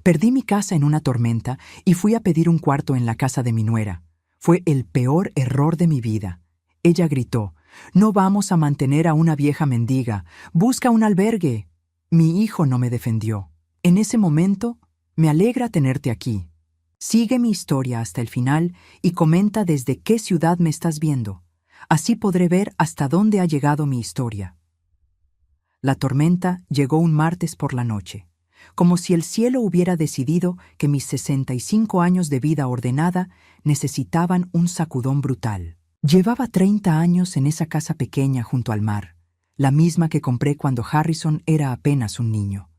Perdí mi casa en una tormenta y fui a pedir un cuarto en la casa de mi nuera. Fue el peor error de mi vida. Ella gritó: «No vamos a mantener a una vieja mendiga. Busca un albergue». Mi hijo no me defendió. En ese momento, me alegra tenerte aquí. Sigue mi historia hasta el final y comenta desde qué ciudad me estás viendo. Así podré ver hasta dónde ha llegado mi historia. La tormenta llegó un martes por la noche, como si el cielo hubiera decidido que mis 65 años de vida ordenada necesitaban un sacudón brutal. Llevaba 30 años en esa casa pequeña junto al mar, la misma que compré cuando Harrison era apenas un niño.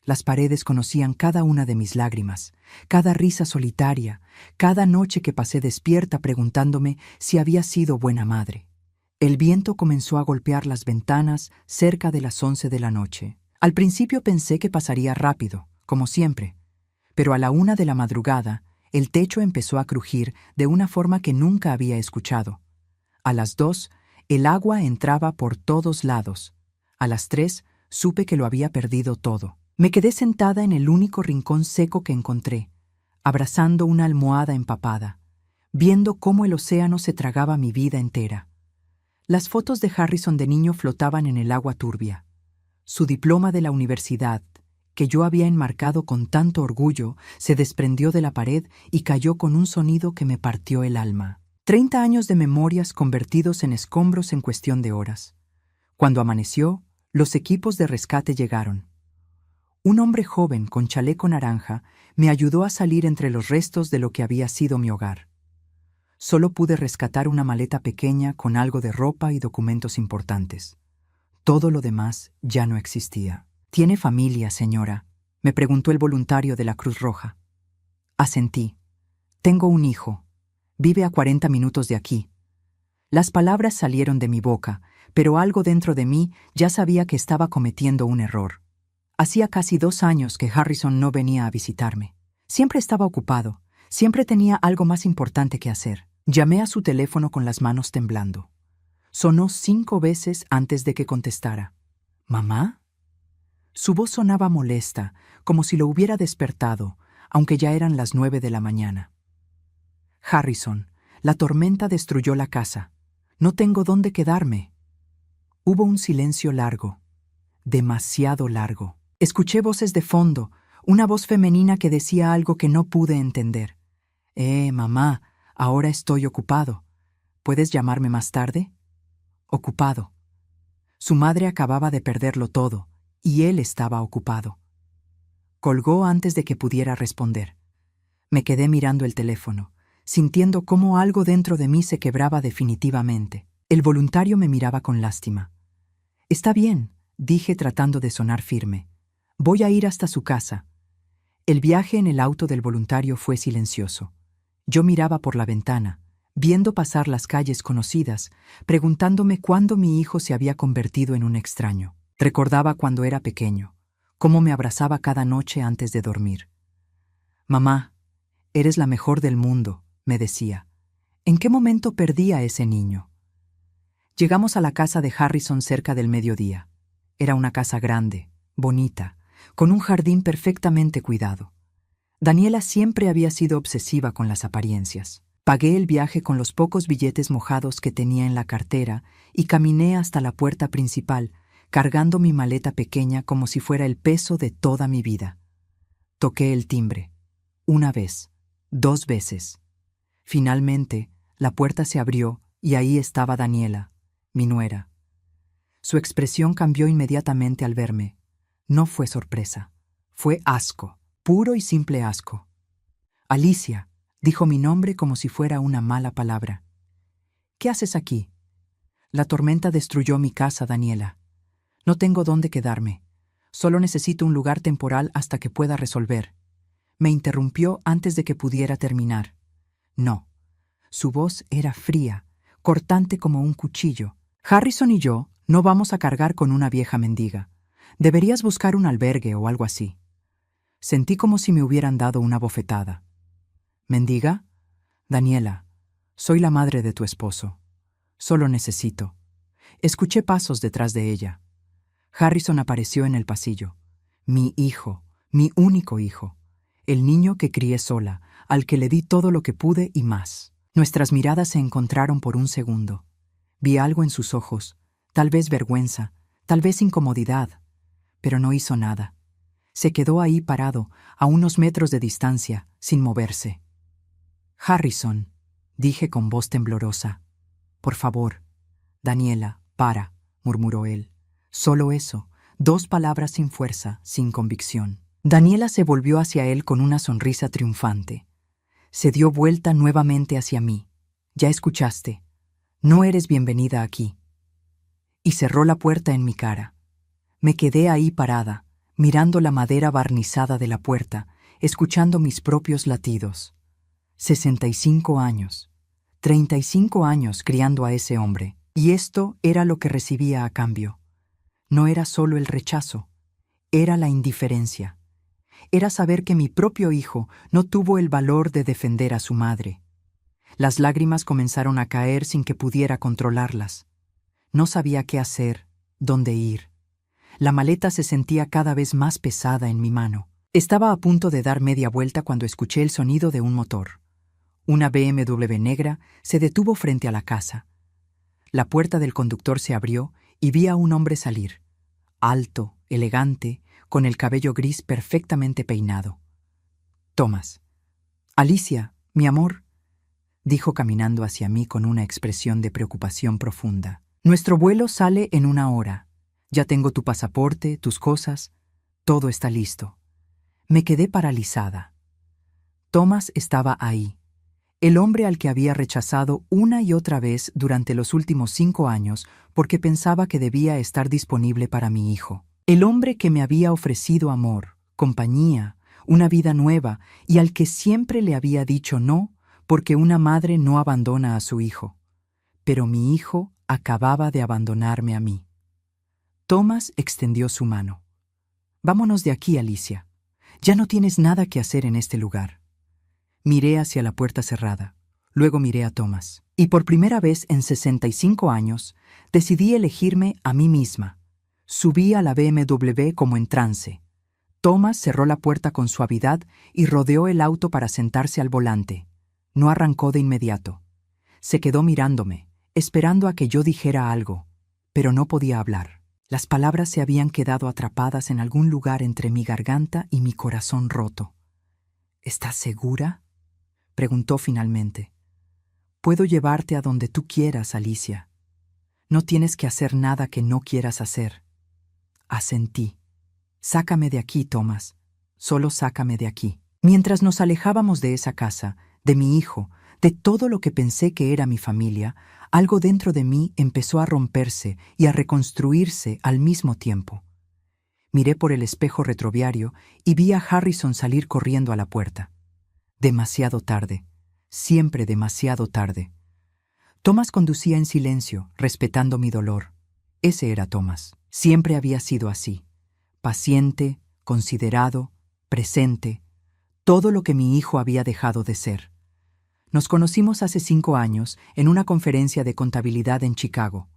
Las paredes conocían cada una de mis lágrimas, cada risa solitaria, cada noche que pasé despierta preguntándome si había sido buena madre. El viento comenzó a golpear las ventanas cerca de las 11 de la noche. Al principio pensé que pasaría rápido, como siempre, pero a la 1 de la madrugada, el techo empezó a crujir de una forma que nunca había escuchado. A las 2, el agua entraba por todos lados. A las 3, supe que lo había perdido todo. Me quedé sentada en el único rincón seco que encontré, abrazando una almohada empapada, viendo cómo el océano se tragaba mi vida entera. Las fotos de Harrison de niño flotaban en el agua turbia. Su diploma de la universidad, que yo había enmarcado con tanto orgullo, se desprendió de la pared y cayó con un sonido que me partió el alma. 30 años de memorias convertidos en escombros en cuestión de horas. Cuando amaneció, los equipos de rescate llegaron. Un hombre joven con chaleco naranja me ayudó a salir entre los restos de lo que había sido mi hogar. Solo pude rescatar una maleta pequeña con algo de ropa y documentos importantes. Todo lo demás ya no existía. «¿Tiene familia, señora?», me preguntó el voluntario de la Cruz Roja. Asentí. «Tengo un hijo. Vive a 40 minutos de aquí». Las palabras salieron de mi boca, pero algo dentro de mí ya sabía que estaba cometiendo un error. Hacía casi 2 años que Harrison no venía a visitarme. Siempre estaba ocupado, siempre tenía algo más importante que hacer. Llamé a su teléfono con las manos temblando. Sonó 5 veces antes de que contestara. «¿Mamá?». Su voz sonaba molesta, como si lo hubiera despertado, aunque ya eran las 9 de la mañana. «Harrison, la tormenta destruyó la casa. No tengo dónde quedarme». Hubo un silencio largo, demasiado largo. Escuché voces de fondo, una voz femenina que decía algo que no pude entender. Mamá, ahora estoy ocupado. ¿Puedes llamarme más tarde?» Ocupado. Su madre acababa de perderlo todo, y él estaba ocupado. Colgó antes de que pudiera responder. Me quedé mirando el teléfono, sintiendo cómo algo dentro de mí se quebraba definitivamente. El voluntario me miraba con lástima. «Está bien», dije tratando de sonar firme. «Voy a ir hasta su casa». El viaje en el auto del voluntario fue silencioso. Yo miraba por la ventana, viendo pasar las calles conocidas, preguntándome cuándo mi hijo se había convertido en un extraño. Recordaba cuando era pequeño, cómo me abrazaba cada noche antes de dormir. «Mamá, eres la mejor del mundo», me decía. ¿En qué momento perdí a ese niño? Llegamos a la casa de Harrison cerca del mediodía. Era una casa grande, bonita, con un jardín perfectamente cuidado. Daniela siempre había sido obsesiva con las apariencias. Pagué el viaje con los pocos billetes mojados que tenía en la cartera y caminé hasta la puerta principal, cargando mi maleta pequeña como si fuera el peso de toda mi vida. Toqué el timbre. 1 vez, 2 veces. Finalmente, la puerta se abrió y ahí estaba Daniela, mi nuera. Su expresión cambió inmediatamente al verme. No fue sorpresa, fue asco, puro y simple asco. «Alicia», dijo mi nombre como si fuera una mala palabra. «¿Qué haces aquí?» «La tormenta destruyó mi casa, Daniela. No tengo dónde quedarme. Solo necesito un lugar temporal hasta que pueda resolver». Me interrumpió antes de que pudiera terminar. «No». Su voz era fría, cortante como un cuchillo. «Harrison y yo no vamos a cargar con una vieja mendiga. Deberías buscar un albergue o algo así». Sentí como si me hubieran dado una bofetada. «¿Mendiga? Daniela, soy la madre de tu esposo. Solo necesito». Escuché pasos detrás de ella. Harrison apareció en el pasillo. Mi hijo, mi único hijo. el niño que crié sola, al que le di todo lo que pude y más. Nuestras miradas se encontraron por un segundo. Vi algo en sus ojos, tal vez vergüenza, tal vez incomodidad, pero no hizo nada. Se quedó ahí parado, a unos metros de distancia, sin moverse. «Harrison», dije con voz temblorosa. «Por favor». «Daniela, para», murmuró él. Solo eso, 2 palabras sin fuerza, sin convicción. Daniela se volvió hacia él con una sonrisa triunfante. Se dio vuelta nuevamente hacia mí. «Ya escuchaste. No eres bienvenida aquí». Y cerró la puerta en mi cara. Me quedé ahí parada, mirando la madera barnizada de la puerta, escuchando mis propios latidos. 65 años. 35 años criando a ese hombre. Y esto era lo que recibía a cambio. No era solo el rechazo, era la indiferencia. Era saber que mi propio hijo no tuvo el valor de defender a su madre. Las lágrimas comenzaron a caer sin que pudiera controlarlas. No sabía qué hacer, dónde ir. La maleta se sentía cada vez más pesada en mi mano. Estaba a punto de dar media vuelta cuando escuché el sonido de un motor. Una BMW negra se detuvo frente a la casa. La puerta del conductor se abrió y vi a un hombre salir, alto, elegante, con el cabello gris perfectamente peinado. «Thomas». «Alicia, mi amor», dijo caminando hacia mí con una expresión de preocupación profunda. «Nuestro vuelo sale en 1 hora. Ya tengo tu pasaporte, tus cosas. Todo está listo». Me quedé paralizada. Thomas estaba ahí. El hombre al que había rechazado una y otra vez durante los últimos 5 años porque pensaba que debía estar disponible para mi hijo. El hombre que me había ofrecido amor, compañía, una vida nueva y al que siempre le había dicho no porque una madre no abandona a su hijo. Pero mi hijo acababa de abandonarme a mí. Thomas extendió su mano. «Vámonos de aquí, Alicia. Ya no tienes nada que hacer en este lugar». Miré hacia la puerta cerrada. Luego miré a Thomas. Y por primera vez en 65 años, decidí elegirme a mí misma. Subí a la BMW como en trance. Thomas cerró la puerta con suavidad y rodeó el auto para sentarse al volante. No arrancó de inmediato. Se quedó mirándome, esperando a que yo dijera algo, pero no podía hablar. Las palabras se habían quedado atrapadas en algún lugar entre mi garganta y mi corazón roto. «¿Estás segura?», preguntó finalmente. «Puedo llevarte a donde tú quieras, Alicia. No tienes que hacer nada que no quieras hacer». Asentí. «Sácame de aquí, Thomas. Solo sácame de aquí». Mientras nos alejábamos de esa casa, de mi hijo, de todo lo que pensé que era mi familia, algo dentro de mí empezó a romperse y a reconstruirse al mismo tiempo. Miré por el espejo retroviario y vi a Harrison salir corriendo a la puerta. Demasiado tarde, siempre demasiado tarde. Thomas conducía en silencio, respetando mi dolor. Ese era Thomas. Siempre había sido así. Paciente, considerado, presente. Todo lo que mi hijo había dejado de ser. Nos conocimos hace 5 años en una conferencia de contabilidad en Chicago.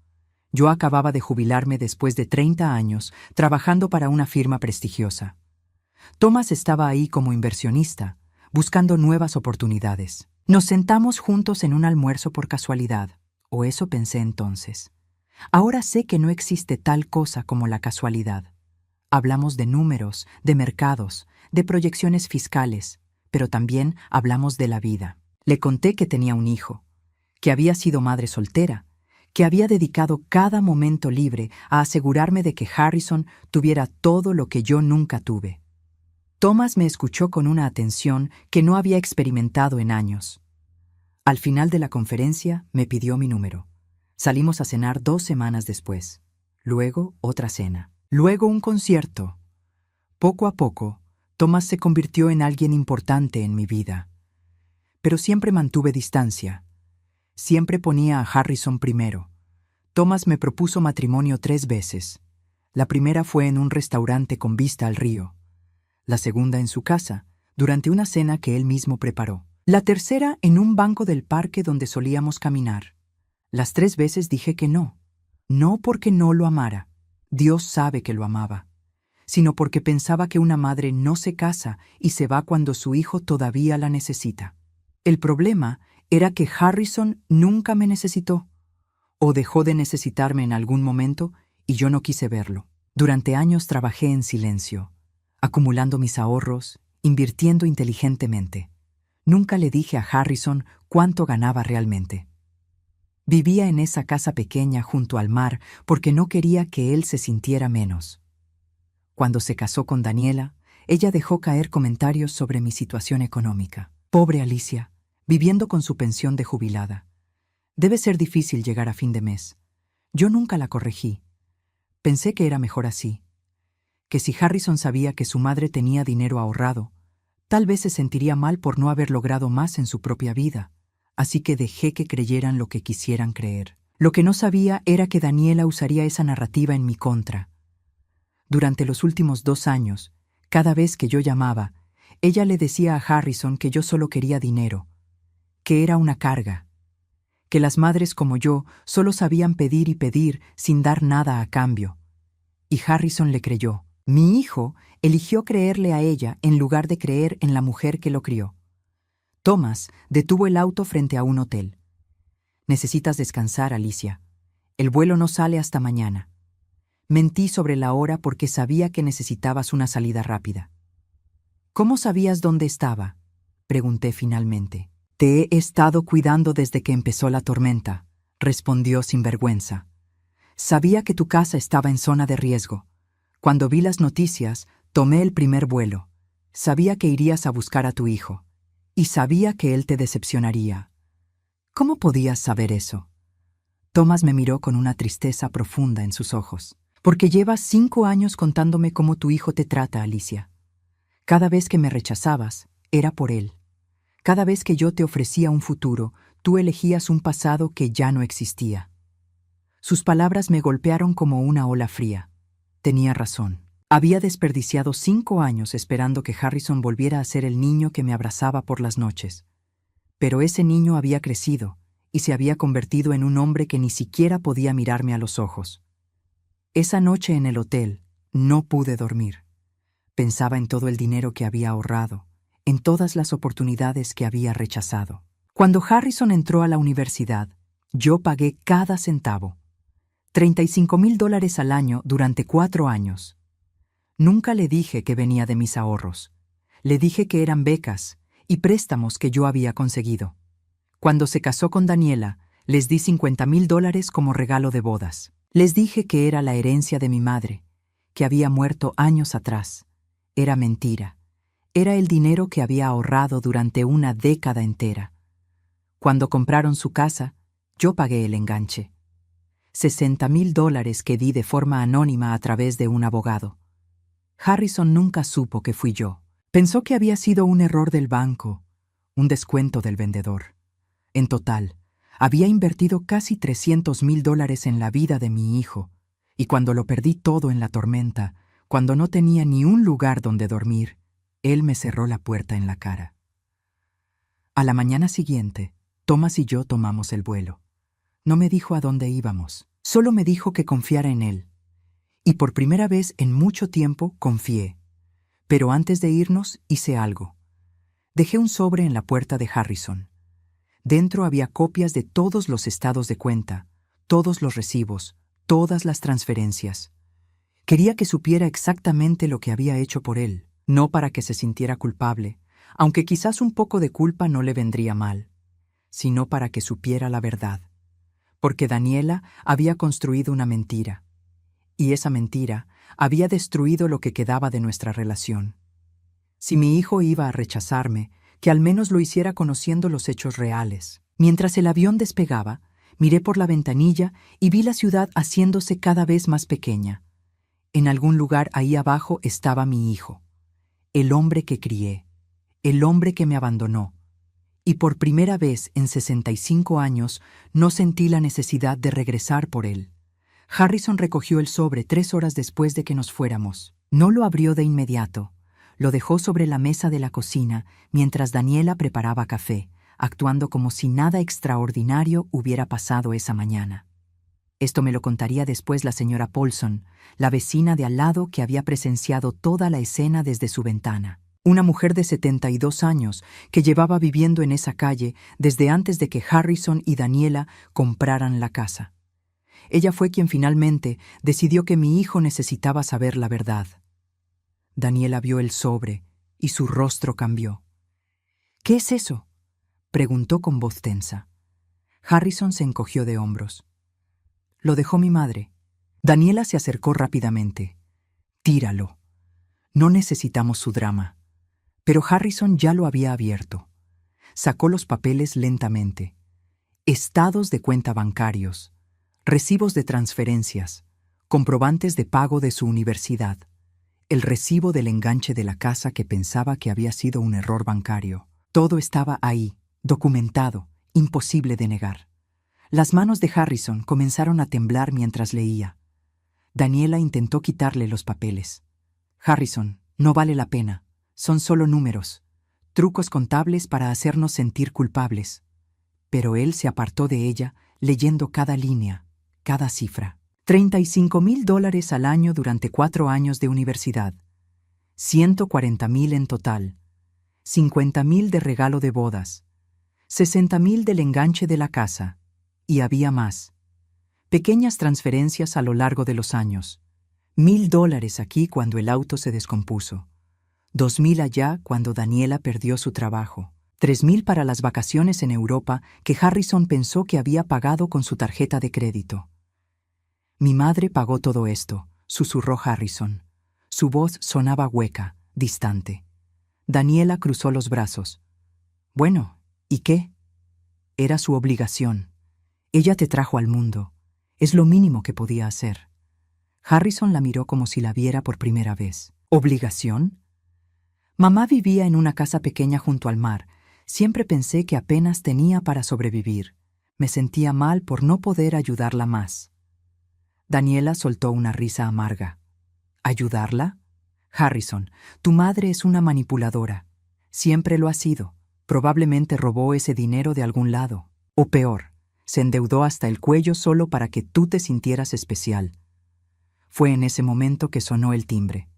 Yo acababa de jubilarme después de 30 años trabajando para una firma prestigiosa. Thomas estaba ahí como inversionista, buscando nuevas oportunidades. Nos sentamos juntos en un almuerzo por casualidad, o eso pensé entonces. Ahora sé que no existe tal cosa como la casualidad. Hablamos de números, de mercados, de proyecciones fiscales, pero también hablamos de la vida. Le conté que tenía un hijo, que había sido madre soltera, que había dedicado cada momento libre a asegurarme de que Harrison tuviera todo lo que yo nunca tuve. Thomas me escuchó con una atención que no había experimentado en años. Al final de la conferencia me pidió mi número. Salimos a cenar 2 semanas después. Luego otra cena. Luego un concierto. Poco a poco, Thomas se convirtió en alguien importante en mi vida. Pero siempre mantuve distancia. Siempre ponía a Harrison primero. Thomas me propuso matrimonio 3 veces. La primera fue en un restaurante con vista al río. La segunda en su casa, durante una cena que él mismo preparó. La tercera en un banco del parque donde solíamos caminar. Las 3 veces dije que no. No porque no lo amara. Dios sabe que lo amaba. sino porque pensaba que una madre no se casa y se va cuando su hijo todavía la necesita. El problema era que Harrison nunca me necesitó, o dejó de necesitarme en algún momento y yo no quise verlo. Durante años trabajé en silencio, acumulando mis ahorros, invirtiendo inteligentemente. Nunca le dije a Harrison cuánto ganaba realmente. Vivía en esa casa pequeña junto al mar porque no quería que él se sintiera menos. Cuando se casó con Daniela, ella dejó caer comentarios sobre mi situación económica. Pobre Alicia, viviendo con su pensión de jubilada. Debe ser difícil llegar a fin de mes. Yo nunca la corregí. Pensé que era mejor así. Que si Harrison sabía que su madre tenía dinero ahorrado, tal vez se sentiría mal por no haber logrado más en su propia vida, así que dejé que creyeran lo que quisieran creer. Lo que no sabía era que Daniela usaría esa narrativa en mi contra. Durante los últimos 2 años, cada vez que yo llamaba, ella le decía a Harrison que yo solo quería dinero, que era una carga, que las madres como yo solo sabían pedir y pedir sin dar nada a cambio. Y Harrison le creyó. Mi hijo eligió creerle a ella en lugar de creer en la mujer que lo crió. Thomas detuvo el auto frente a un hotel. Necesitas descansar, Alicia. El vuelo no sale hasta mañana. Mentí sobre la hora porque sabía que necesitabas una salida rápida. ¿Cómo sabías dónde estaba?, pregunté finalmente. Te he estado cuidando desde que empezó la tormenta, respondió sin vergüenza. Sabía que tu casa estaba en zona de riesgo. Cuando vi las noticias, tomé el primer vuelo. Sabía que irías a buscar a tu hijo. Y sabía que él te decepcionaría. ¿Cómo podías saber eso? Thomas me miró con una tristeza profunda en sus ojos. Porque llevas 5 años contándome cómo tu hijo te trata, Alicia. Cada vez que me rechazabas, era por él. Cada vez que yo te ofrecía un futuro, tú elegías un pasado que ya no existía. Sus palabras me golpearon como una ola fría. Tenía razón. Había desperdiciado 5 años esperando que Harrison volviera a ser el niño que me abrazaba por las noches. Pero ese niño había crecido y se había convertido en un hombre que ni siquiera podía mirarme a los ojos. Esa noche en el hotel no pude dormir. Pensaba en todo el dinero que había ahorrado, en todas las oportunidades que había rechazado. Cuando Harrison entró a la universidad, yo pagué cada centavo. $35,000 al año durante 4 años. Nunca le dije que venía de mis ahorros. Le dije que eran becas y préstamos que yo había conseguido. Cuando se casó con Daniela, les di $50,000 como regalo de bodas. Les dije que era la herencia de mi madre, que había muerto años atrás. Era mentira. Era el dinero que había ahorrado durante una década entera. Cuando compraron su casa, yo pagué el enganche. $60,000 que di de forma anónima a través de un abogado. Harrison nunca supo que fui yo. Pensó que había sido un error del banco, un descuento del vendedor. En total, había invertido casi $300,000 en la vida de mi hijo, y cuando lo perdí todo en la tormenta, cuando no tenía ni un lugar donde dormir, él me cerró la puerta en la cara. A la mañana siguiente, Thomas y yo tomamos el vuelo. No me dijo a dónde íbamos, solo me dijo que confiara en él. Y por primera vez en mucho tiempo confié. Pero antes de irnos hice algo. Dejé un sobre en la puerta de Harrison. Dentro había copias de todos los estados de cuenta, todos los recibos, todas las transferencias. Quería que supiera exactamente lo que había hecho por él, no para que se sintiera culpable, aunque quizás un poco de culpa no le vendría mal, sino para que supiera la verdad. Porque Daniela había construido una mentira, y esa mentira había destruido lo que quedaba de nuestra relación. Si mi hijo iba a rechazarme, que al menos lo hiciera conociendo los hechos reales. Mientras el avión despegaba, miré por la ventanilla y vi la ciudad haciéndose cada vez más pequeña. En algún lugar ahí abajo estaba mi hijo, el hombre que crié, el hombre que me abandonó. Y por primera vez en 65 años no sentí la necesidad de regresar por él. Harrison recogió el sobre 3 horas después de que nos fuéramos. No lo abrió de inmediato. Lo dejó sobre la mesa de la cocina mientras Daniela preparaba café, actuando como si nada extraordinario hubiera pasado esa mañana. Esto me lo contaría después la señora Paulson, la vecina de al lado que había presenciado toda la escena desde su ventana. Una mujer de 72 años que llevaba viviendo en esa calle desde antes de que Harrison y Daniela compraran la casa. Ella fue quien finalmente decidió que mi hijo necesitaba saber la verdad. Daniela vio el sobre y su rostro cambió. «¿Qué es eso?», preguntó con voz tensa. Harrison se encogió de hombros. «Lo dejó mi madre». Daniela se acercó rápidamente. «Tíralo. No necesitamos su drama». Pero Harrison ya lo había abierto. Sacó los papeles lentamente. Estados de cuenta bancarios, recibos de transferencias, comprobantes de pago de su universidad, el recibo del enganche de la casa que pensaba que había sido un error bancario. Todo estaba ahí, documentado, imposible de negar. Las manos de Harrison comenzaron a temblar mientras leía. Daniela intentó quitarle los papeles. «Harrison, no vale la pena. Son solo números, trucos contables para hacernos sentir culpables». Pero él se apartó de ella, leyendo cada línea, cada cifra. $35,000 al año durante 4 años de universidad. 140,000 en total. 50,000 de regalo de bodas. 60,000 del enganche de la casa. Y había más. Pequeñas transferencias a lo largo de los años. $1,000 aquí cuando el auto se descompuso. 2,000 allá cuando Daniela perdió su trabajo. 3,000 para las vacaciones en Europa que Harrison pensó que había pagado con su tarjeta de crédito. «Mi madre pagó todo esto», susurró Harrison. Su voz sonaba hueca, distante. Daniela cruzó los brazos. «Bueno, ¿y qué? Era su obligación. Ella te trajo al mundo. Es lo mínimo que podía hacer». Harrison la miró como si la viera por primera vez. «¿Obligación?». «Mamá vivía en una casa pequeña junto al mar. Siempre pensé que apenas tenía para sobrevivir. Me sentía mal por no poder ayudarla más». Daniela soltó una risa amarga. «¿Ayudarla? Harrison, tu madre es una manipuladora. Siempre lo ha sido. Probablemente robó ese dinero de algún lado. O peor, se endeudó hasta el cuello solo para que tú te sintieras especial». Fue en ese momento que sonó el timbre.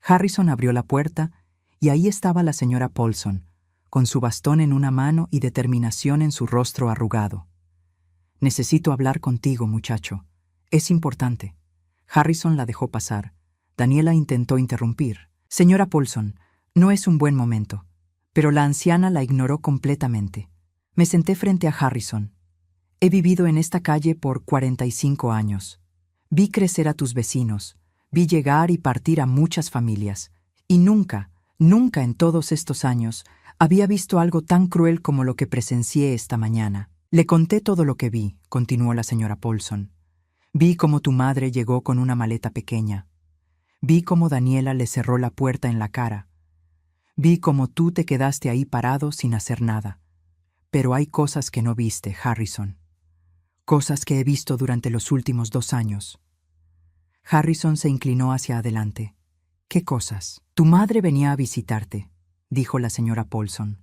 Harrison abrió la puerta y ahí estaba la señora Paulson, con su bastón en una mano y determinación en su rostro arrugado. «Necesito hablar contigo, muchacho. Es importante». Harrison la dejó pasar. Daniela intentó interrumpir. «Señora Paulson, no es un buen momento». Pero la anciana la ignoró completamente. Me senté frente a Harrison. «He vivido en esta calle por 45 años. Vi crecer a tus vecinos, vi llegar y partir a muchas familias, y nunca en todos estos años había visto algo tan cruel como lo que presencié esta mañana». «Le conté todo lo que vi», continuó la señora Paulson. «Vi cómo tu madre llegó con una maleta pequeña. Vi cómo Daniela le cerró la puerta en la cara. Vi cómo tú te quedaste ahí parado sin hacer nada. Pero hay cosas que no viste, Harrison. Cosas que he visto durante los últimos 2 años». Harrison se inclinó hacia adelante. «¿Qué cosas?». «Tu madre venía a visitarte», dijo la señora Paulson.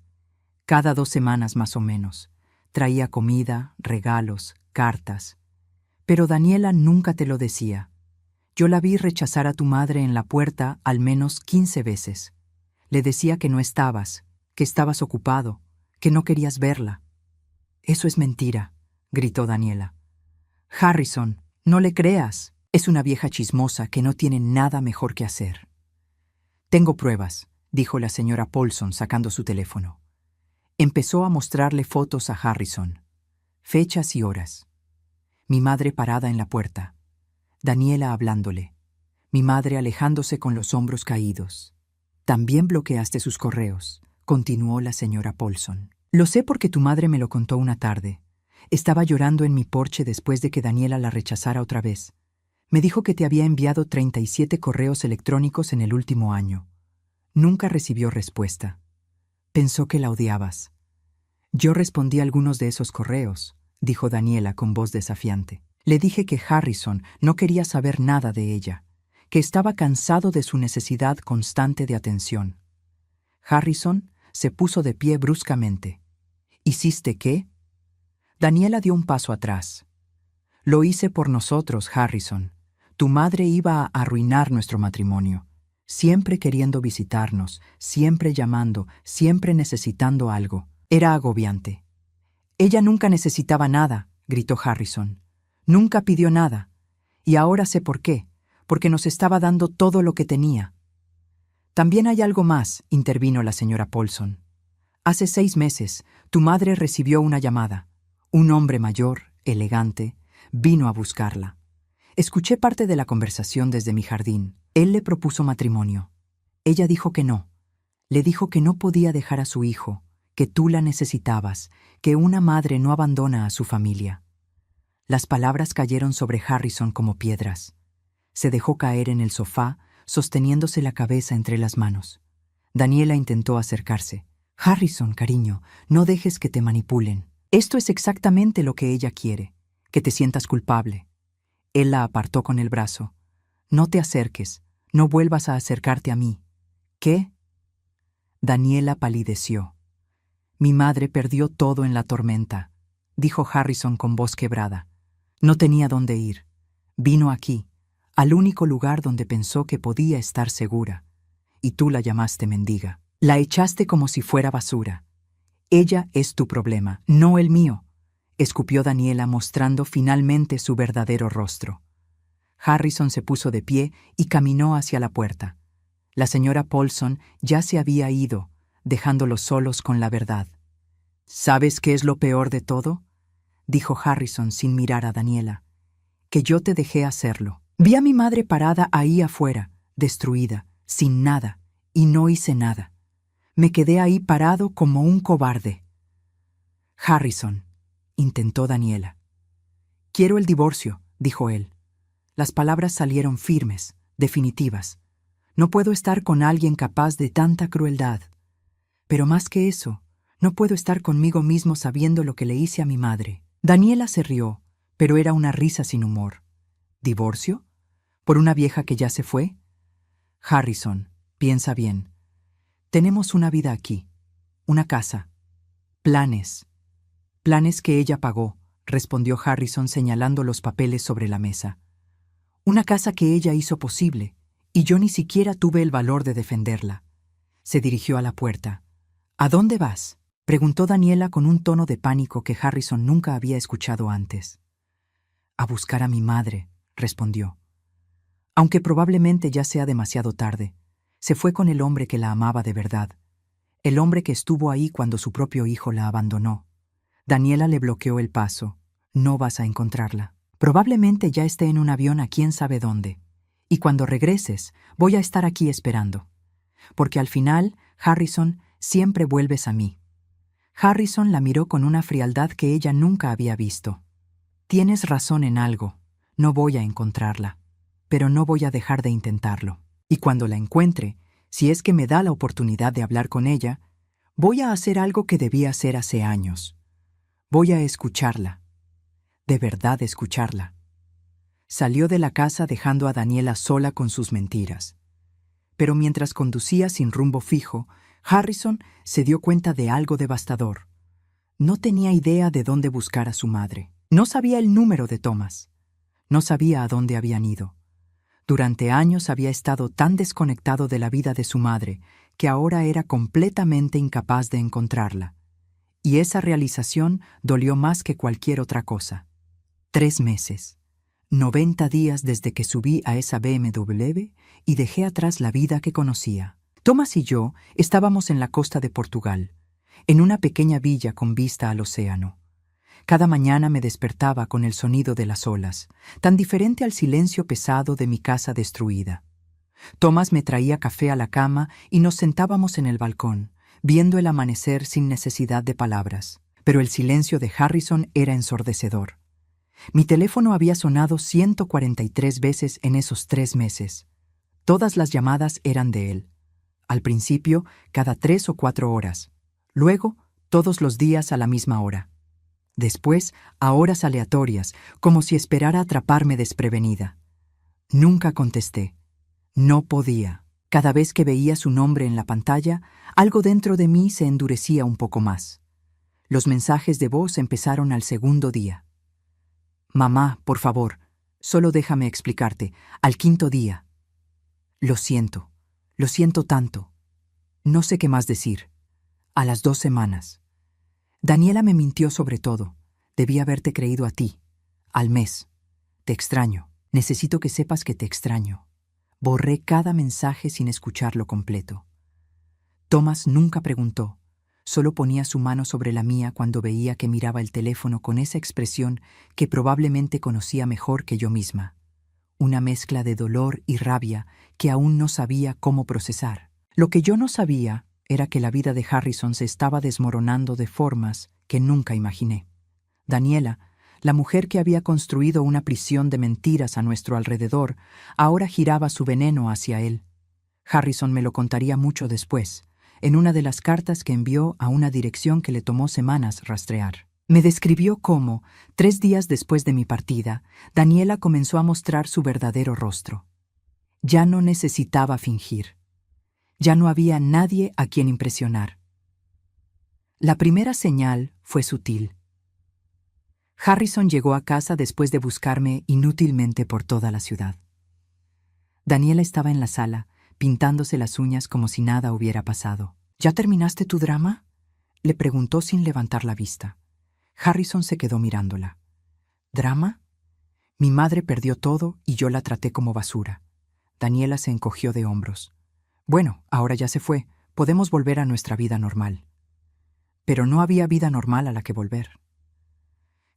«Cada 2 semanas más o menos. Traía comida, regalos, cartas. Pero Daniela nunca te lo decía. Yo la vi rechazar a tu madre en la puerta al menos 15 veces. Le decía que no estabas, que estabas ocupado, que no querías verla». «Eso es mentira», gritó Daniela. «Harrison, no le creas. Es una vieja chismosa que no tiene nada mejor que hacer». «Tengo pruebas», dijo la señora Paulson sacando su teléfono. Empezó a mostrarle fotos a Harrison. Fechas y horas. Mi madre parada en la puerta. Daniela hablándole. Mi madre alejándose con los hombros caídos. «También bloqueaste sus correos», continuó la señora Paulson. «Lo sé porque tu madre me lo contó una tarde. Estaba llorando en mi porche después de que Daniela la rechazara otra vez. Me dijo que te había enviado 37 correos electrónicos en el último año. Nunca recibió respuesta. Pensó que la odiabas». «Yo respondí a algunos de esos correos», dijo Daniela con voz desafiante. «Le dije que Harrison no quería saber nada de ella, que estaba cansado de su necesidad constante de atención». Harrison se puso de pie bruscamente. «¿Hiciste qué?». Daniela dio un paso atrás. Lo hice por nosotros, Harrison. Tu madre iba a arruinar nuestro matrimonio. Siempre queriendo visitarnos, siempre llamando, siempre necesitando algo. Era agobiante. Ella nunca necesitaba nada, gritó Harrison. Nunca pidió nada. Y ahora sé por qué. Porque nos estaba dando todo lo que tenía. También hay algo más, intervino la señora Paulson. Hace 6 meses, tu madre recibió una llamada. Un hombre mayor, elegante, vino a buscarla. Escuché parte de la conversación desde mi jardín. Él le propuso matrimonio. Ella dijo que no. Le dijo que no podía dejar a su hijo, que tú la necesitabas, que una madre no abandona a su familia. Las palabras cayeron sobre Harrison como piedras. Se dejó caer en el sofá, sosteniéndose la cabeza entre las manos. Daniela intentó acercarse. Harrison, cariño, no dejes que te manipulen. Esto es exactamente lo que ella quiere, que te sientas culpable. Él la apartó con el brazo. No te acerques, no vuelvas a acercarte a mí. ¿Qué? Daniela palideció. Mi madre perdió todo en la tormenta, dijo Harrison con voz quebrada. No tenía dónde ir. Vino aquí, al único lugar donde pensó que podía estar segura. Y tú la llamaste mendiga. La echaste como si fuera basura. Ella es tu problema, no el mío, escupió Daniela mostrando finalmente su verdadero rostro. Harrison se puso de pie y caminó hacia la puerta. La señora Paulson ya se había ido, dejándolos solos con la verdad. ¿Sabes qué es lo peor de todo?, dijo Harrison sin mirar a Daniela. Que yo te dejé hacerlo. Vi a mi madre parada ahí afuera, destruida, sin nada, y no hice nada. Me quedé ahí parado como un cobarde. Harrison, intentó Daniela. Quiero el divorcio, dijo él. Las palabras salieron firmes, definitivas. No puedo estar con alguien capaz de tanta crueldad. Pero más que eso, no puedo estar conmigo mismo sabiendo lo que le hice a mi madre. Daniela se rió, pero era una risa sin humor. ¿Divorcio? ¿Por una vieja que ya se fue? Harrison, piensa bien. Tenemos una vida aquí, una casa, planes. Planes que ella pagó, respondió Harrison señalando los papeles sobre la mesa. Una casa que ella hizo posible, y yo ni siquiera tuve el valor de defenderla. Se dirigió a la puerta. ¿A dónde vas?, preguntó Daniela con un tono de pánico que Harrison nunca había escuchado antes. A buscar a mi madre, respondió. Aunque probablemente ya sea demasiado tarde, se fue con el hombre que la amaba de verdad, el hombre que estuvo ahí cuando su propio hijo la abandonó. Daniela le bloqueó el paso. No vas a encontrarla. Probablemente ya esté en un avión a quién sabe dónde. Y cuando regreses, voy a estar aquí esperando. Porque al final, Harrison, siempre vuelves a mí. Harrison la miró con una frialdad que ella nunca había visto. Tienes razón en algo. No voy a encontrarla. Pero no voy a dejar de intentarlo. Y cuando la encuentre, si es que me da la oportunidad de hablar con ella, voy a hacer algo que debí hacer hace años. Voy a escucharla. De verdad escucharla. Salió de la casa dejando a Daniela sola con sus mentiras. Pero mientras conducía sin rumbo fijo, Harrison se dio cuenta de algo devastador. No tenía idea de dónde buscar a su madre. No sabía el número de Thomas. No sabía a dónde habían ido. Durante años había estado tan desconectado de la vida de su madre que ahora era completamente incapaz de encontrarla. Y esa realización dolió más que cualquier otra cosa. 3 meses. 90 días desde que subí a esa BMW y dejé atrás la vida que conocía. Thomas y yo estábamos en la costa de Portugal, en una pequeña villa con vista al océano. Cada mañana me despertaba con el sonido de las olas, tan diferente al silencio pesado de mi casa destruida. Thomas me traía café a la cama y nos sentábamos en el balcón, viendo el amanecer sin necesidad de palabras. Pero el silencio de Harrison era ensordecedor. Mi teléfono había sonado 143 veces en esos 3 meses. Todas las llamadas eran de él. Al principio, cada 3 o 4 horas. Luego, todos los días a la misma hora. Después, a horas aleatorias, como si esperara atraparme desprevenida. Nunca contesté. No podía. Cada vez que veía su nombre en la pantalla, algo dentro de mí se endurecía un poco más. Los mensajes de voz empezaron al segundo día. Mamá, por favor, solo déjame explicarte. Al quinto día. Lo siento tanto. No sé qué más decir. A las 2 semanas. Daniela me mintió sobre todo. Debí haberte creído a ti. Al mes. Te extraño. Necesito que sepas que te extraño. Borré cada mensaje sin escucharlo completo. Thomas nunca preguntó. Solo ponía su mano sobre la mía cuando veía que miraba el teléfono con esa expresión que probablemente conocía mejor que yo misma. Una mezcla de dolor y rabia que aún no sabía cómo procesar. Lo que yo no sabía era que la vida de Harrison se estaba desmoronando de formas que nunca imaginé. Daniela, la mujer que había construido una prisión de mentiras a nuestro alrededor, ahora giraba su veneno hacia él. Harrison me lo contaría mucho después, en una de las cartas que envió a una dirección que le tomó semanas rastrear. Me describió cómo, 3 días después de mi partida, Daniela comenzó a mostrar su verdadero rostro. Ya no necesitaba fingir. Ya no había nadie a quien impresionar. La primera señal fue sutil. Harrison llegó a casa después de buscarme inútilmente por toda la ciudad. Daniela estaba en la sala, pintándose las uñas como si nada hubiera pasado. ¿Ya terminaste tu drama?, le preguntó sin levantar la vista. Harrison se quedó mirándola. ¿Drama? Mi madre perdió todo y yo la traté como basura. Daniela se encogió de hombros. Bueno, ahora ya se fue. Podemos volver a nuestra vida normal. Pero no había vida normal a la que volver.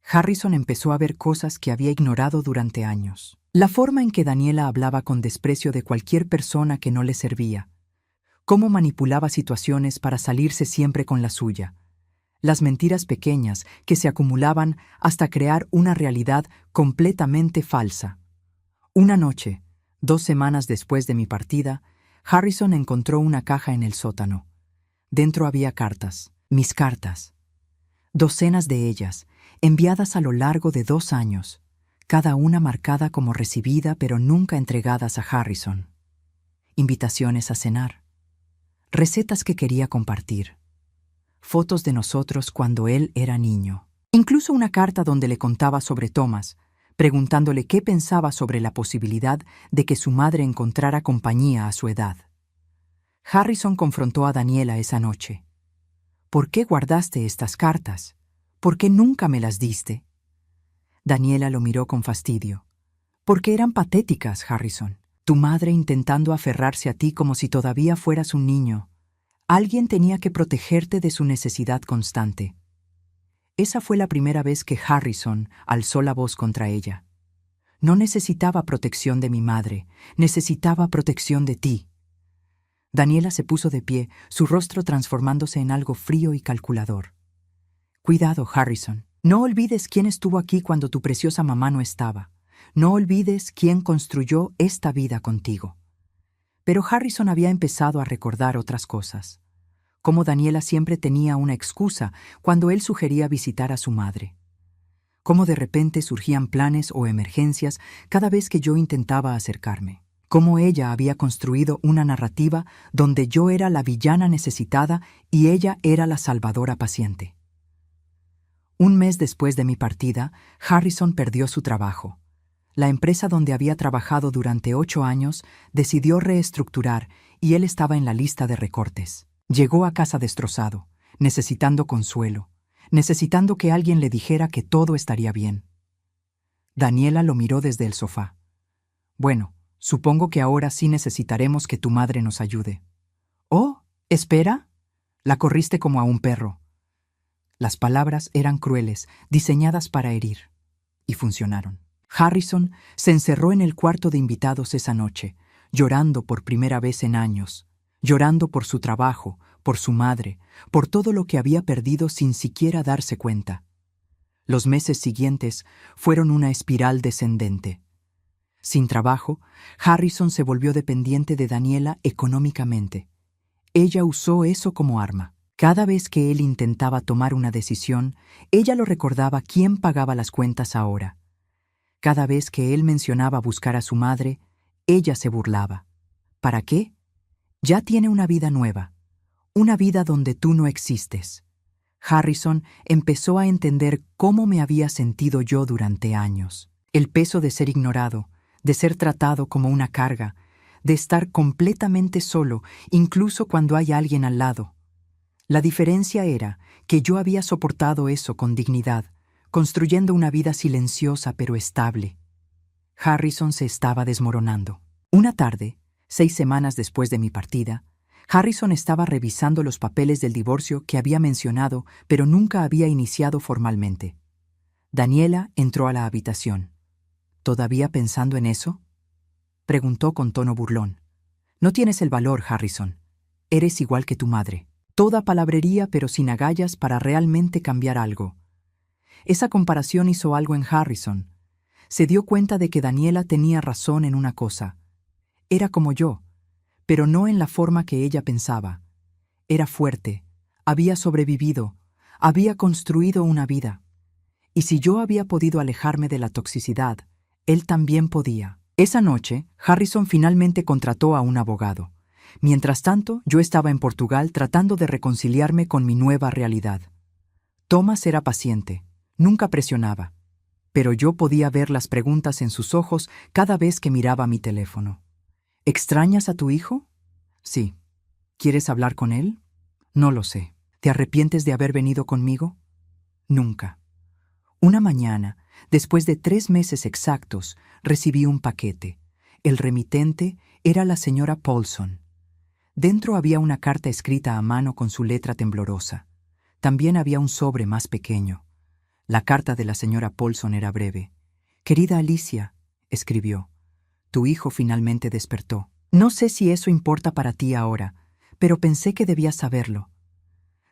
Harrison empezó a ver cosas que había ignorado durante años. La forma en que Daniela hablaba con desprecio de cualquier persona que no le servía. Cómo manipulaba situaciones para salirse siempre con la suya. Las mentiras pequeñas que se acumulaban hasta crear una realidad completamente falsa. Una noche, 2 semanas después de mi partida, Harrison encontró una caja en el sótano. Dentro había cartas, mis cartas. Docenas de ellas, enviadas a lo largo de 2 años, cada una marcada como recibida pero nunca entregadas a Harrison. Invitaciones a cenar. Recetas que quería compartir. Fotos de nosotros cuando él era niño. Incluso una carta donde le contaba sobre Thomas, preguntándole qué pensaba sobre la posibilidad de que su madre encontrara compañía a su edad. Harrison confrontó a Daniela esa noche. ¿Por qué guardaste estas cartas? ¿Por qué nunca me las diste? Daniela lo miró con fastidio. Porque eran patéticas, Harrison. Tu madre intentando aferrarse a ti como si todavía fueras un niño. Alguien tenía que protegerte de su necesidad constante. Esa fue la primera vez que Harrison alzó la voz contra ella. No necesitaba protección de mi madre, necesitaba protección de ti. Daniela se puso de pie, su rostro transformándose en algo frío y calculador. Cuidado, Harrison. No olvides quién estuvo aquí cuando tu preciosa mamá no estaba. No olvides quién construyó esta vida contigo. Pero Harrison había empezado a recordar otras cosas. Cómo Daniela siempre tenía una excusa cuando él sugería visitar a su madre. Cómo de repente surgían planes o emergencias cada vez que yo intentaba acercarme. Cómo ella había construido una narrativa donde yo era la villana necesitada y ella era la salvadora paciente. Un mes después de mi partida, Harrison perdió su trabajo. La empresa donde había trabajado durante 8 años decidió reestructurar y él estaba en la lista de recortes. Llegó a casa destrozado, necesitando consuelo, necesitando que alguien le dijera que todo estaría bien. Daniela lo miró desde el sofá. Bueno, supongo que ahora sí necesitaremos que tu madre nos ayude. Oh, espera. La corriste como a un perro. Las palabras eran crueles, diseñadas para herir. Y funcionaron. Harrison se encerró en el cuarto de invitados esa noche, llorando por primera vez en años, llorando por su trabajo, por su madre, por todo lo que había perdido sin siquiera darse cuenta. Los meses siguientes fueron una espiral descendente. Sin trabajo, Harrison se volvió dependiente de Daniela económicamente. Ella usó eso como arma. Cada vez que él intentaba tomar una decisión, ella lo recordaba quién pagaba las cuentas ahora. Cada vez que él mencionaba buscar a su madre, ella se burlaba. ¿Para qué? Ya tiene una vida nueva, una vida donde tú no existes. Harrison empezó a entender cómo me había sentido yo durante años. El peso de ser ignorado, de ser tratado como una carga, de estar completamente solo, incluso cuando hay alguien al lado. La diferencia era que yo había soportado eso con dignidad, construyendo una vida silenciosa pero estable. Harrison se estaba desmoronando. Una tarde, 6 semanas después de mi partida, Harrison estaba revisando los papeles del divorcio que había mencionado, pero nunca había iniciado formalmente. Daniela entró a la habitación. ¿Todavía pensando en eso?, preguntó con tono burlón. No tienes el valor, Harrison. Eres igual que tu madre. Toda palabrería pero sin agallas para realmente cambiar algo. Esa comparación hizo algo en Harrison. Se dio cuenta de que Daniela tenía razón en una cosa. Era como yo, pero no en la forma que ella pensaba. Era fuerte, había sobrevivido, había construido una vida. Y si yo había podido alejarme de la toxicidad, él también podía. Esa noche, Harrison finalmente contrató a un abogado. Mientras tanto, yo estaba en Portugal tratando de reconciliarme con mi nueva realidad. Thomas era paciente, nunca presionaba, pero yo podía ver las preguntas en sus ojos cada vez que miraba mi teléfono. ¿Extrañas a tu hijo? Sí. ¿Quieres hablar con él? No lo sé. ¿Te arrepientes de haber venido conmigo? Nunca. Una mañana, después de 3 meses exactos, recibí un paquete. El remitente era la señora Paulson. Dentro había una carta escrita a mano con su letra temblorosa. También había un sobre más pequeño. La carta de la señora Paulson era breve. «Querida Alicia», escribió, «tu hijo finalmente despertó. No sé si eso importa para ti ahora, pero pensé que debías saberlo.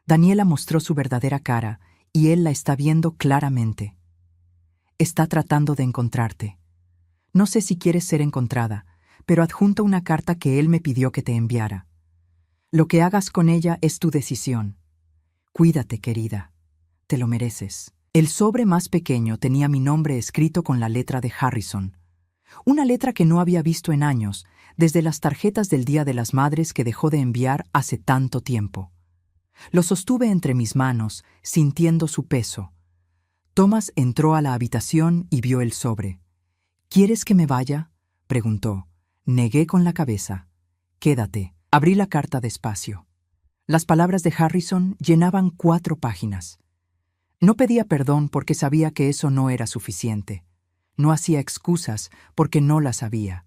Daniela mostró su verdadera cara y él la está viendo claramente. Está tratando de encontrarte. No sé si quieres ser encontrada, pero adjunto una carta que él me pidió que te enviara. Lo que hagas con ella es tu decisión. Cuídate, querida. Te lo mereces». El sobre más pequeño tenía mi nombre escrito con la letra de Harrison. Una letra que no había visto en años, desde las tarjetas del Día de las Madres que dejó de enviar hace tanto tiempo. Lo sostuve entre mis manos, sintiendo su peso. Thomas entró a la habitación y vio el sobre. «¿Quieres que me vaya?», preguntó. Negué con la cabeza. «Quédate». Abrí la carta despacio. Las palabras de Harrison llenaban 4 páginas. No pedía perdón porque sabía que eso no era suficiente. No hacía excusas porque no las sabía.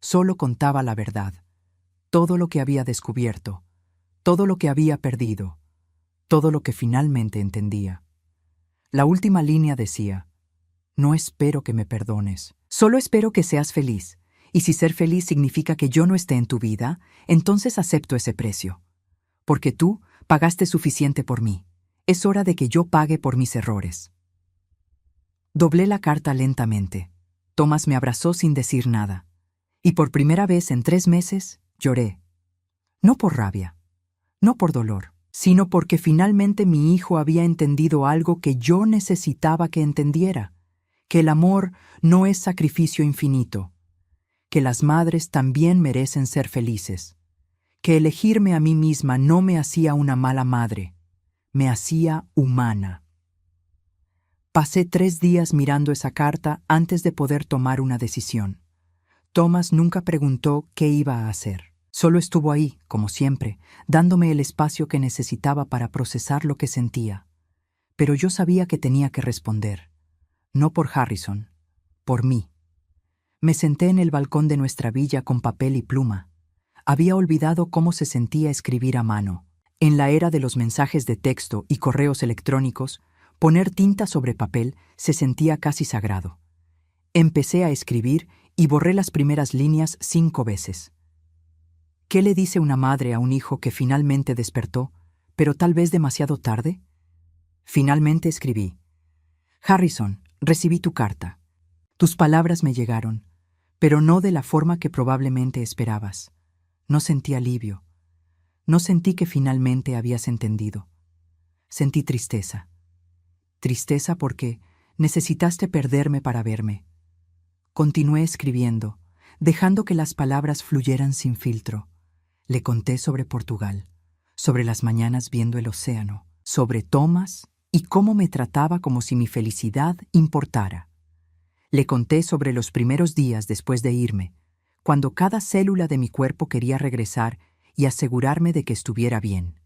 Solo contaba la verdad. Todo lo que había descubierto. Todo lo que había perdido. Todo lo que finalmente entendía. La última línea decía: «No espero que me perdones. Solo espero que seas feliz. Y si ser feliz significa que yo no esté en tu vida, entonces acepto ese precio. Porque tú pagaste suficiente por mí. Es hora de que yo pague por mis errores». Doblé la carta lentamente. Thomas me abrazó sin decir nada. Y por primera vez en 3 meses, lloré. No por rabia, no por dolor, sino porque finalmente mi hijo había entendido algo que yo necesitaba que entendiera: que el amor no es sacrificio infinito, que las madres también merecen ser felices, que elegirme a mí misma no me hacía una mala madre, me hacía humana. Pasé 3 días mirando esa carta antes de poder tomar una decisión. Thomas nunca preguntó qué iba a hacer. Solo estuvo ahí, como siempre, dándome el espacio que necesitaba para procesar lo que sentía. Pero yo sabía que tenía que responder. No por Harrison, por mí. Me senté en el balcón de nuestra villa con papel y pluma. Había olvidado cómo se sentía escribir a mano. En la era de los mensajes de texto y correos electrónicos, poner tinta sobre papel se sentía casi sagrado. Empecé a escribir y borré las primeras líneas 5 veces. ¿Qué le dice una madre a un hijo que finalmente despertó, pero tal vez demasiado tarde? Finalmente escribí: «Harrison, recibí tu carta. Tus palabras me llegaron, pero no de la forma que probablemente esperabas. No sentí alivio. No sentí que finalmente habías entendido. Sentí tristeza. Tristeza porque necesitaste perderme para verme». Continué escribiendo, dejando que las palabras fluyeran sin filtro. Le conté sobre Portugal, sobre las mañanas viendo el océano, sobre Thomas y cómo me trataba como si mi felicidad importara. Le conté sobre los primeros días después de irme, cuando cada célula de mi cuerpo quería regresar y asegurarme de que estuviera bien.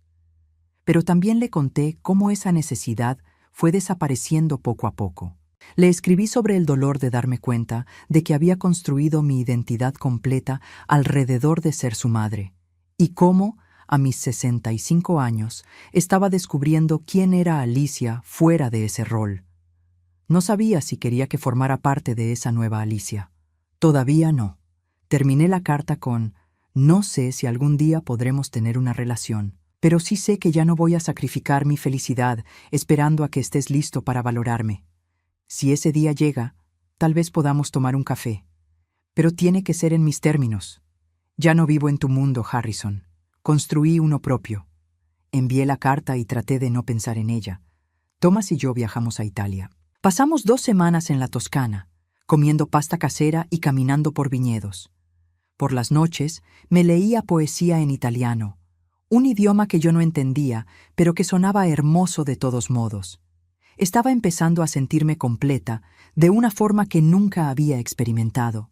Pero también le conté cómo esa necesidad fue desapareciendo poco a poco. Le escribí sobre el dolor de darme cuenta de que había construido mi identidad completa alrededor de ser su madre, y cómo, a mis 65 años, estaba descubriendo quién era Alicia fuera de ese rol. No sabía si quería que formara parte de esa nueva Alicia. Todavía no. Terminé la carta con: no sé si algún día podremos tener una relación, pero sí sé que ya no voy a sacrificar mi felicidad esperando a que estés listo para valorarme. Si ese día llega, tal vez podamos tomar un café, pero tiene que ser en mis términos. Ya no vivo en tu mundo, Harrison. Construí uno propio. Envié la carta y traté de no pensar en ella. Thomas y yo viajamos a Italia. Pasamos 2 semanas en la Toscana, comiendo pasta casera y caminando por viñedos. Por las noches me leía poesía en italiano, un idioma que yo no entendía, pero que sonaba hermoso de todos modos. Estaba empezando a sentirme completa de una forma que nunca había experimentado.